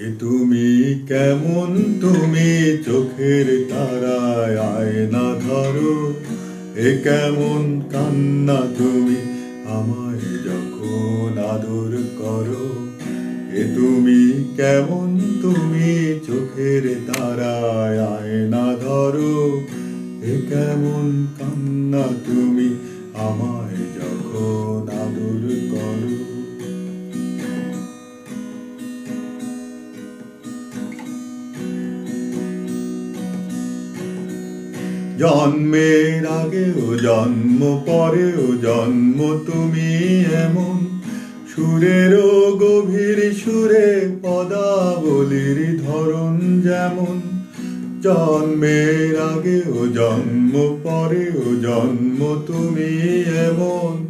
এ তুমি কেমন, তুমি চোখের তারায় আয়না ধরো। এ কেমন কান্না তুমি আমায় যখন আদর করো। এ তুমি কেমন, তুমি চোখের তারায় আয়না ধরো। এ কেমন কান্না তুমি আমায় যখন আদর করো। জন্মের আগেও জন্ম পরেও জন্ম তুমি এমন, সুরেরও গভীর সুরে পদাবলীর ধরন যেমন। জন্মের আগেও জন্ম পরেও জন্ম তুমি এমন,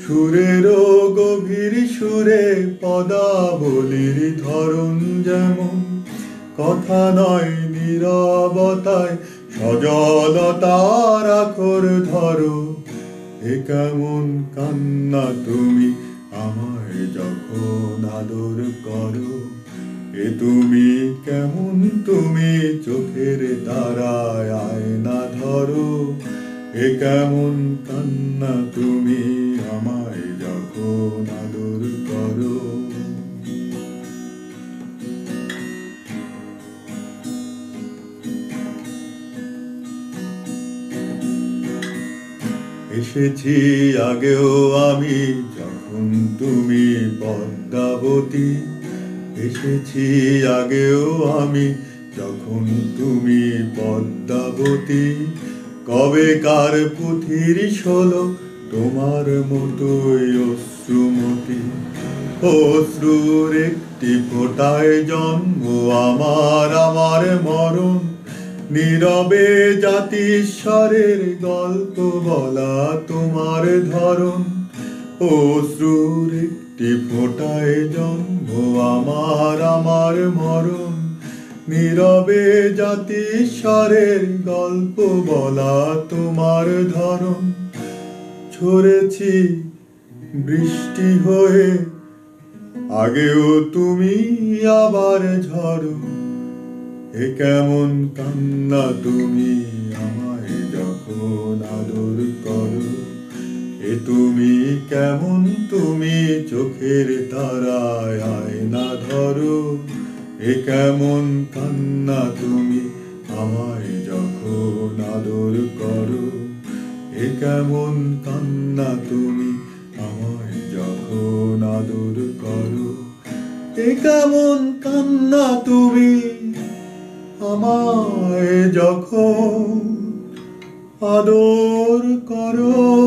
সুরেরও গভীর সুরে পদাবলীর ধরন যেমন। কথা নয় নীরবতায় সজলতার আখর ধরো। এ কেমন কান্না তুমি আমায় যখন আদর করো। এ তুমি কেমন, তুমি চোখের তারায় আয়না ধরো। এ কেমন কান্না তুমি আমায় যখন আদর করো। এসেছি আগেও আমি যখন তুমি পদ্মাবতী। এসেছি আগেও আমি যখন তুমি পদ্মাবতী। কবেকার পুঁথির শোলক তোমার মতোই অশ্রুমতি। অশ্রুর একটি ফোঁটায় জন্ম আমার, আমার মরণ। নীরবে জাতিস্বরের গল্প বলা তোমার ধরন। অশ্রুর একটি ফোঁটায় জন্ম আমার, আমার মরণ। নীরবে জাতিস্বরের গল্প বলা তোমার ধরন। ঝরেছি বৃষ্টি হয়ে আগেও তুমি আবার ঝরো। এ কেমন কান্না তুমি আমায় যখন আদর করো। এ তুমি কেমন, তুমি চোখের তারায় আয়না ধরো। এ কেমন কান্না তুমি আমায় যখন আদর করো। এ কেমন কান্না তুমি আমায় যখন আদর করো। এ কেমন কান্না তুমি আমায় যখন আদর করো।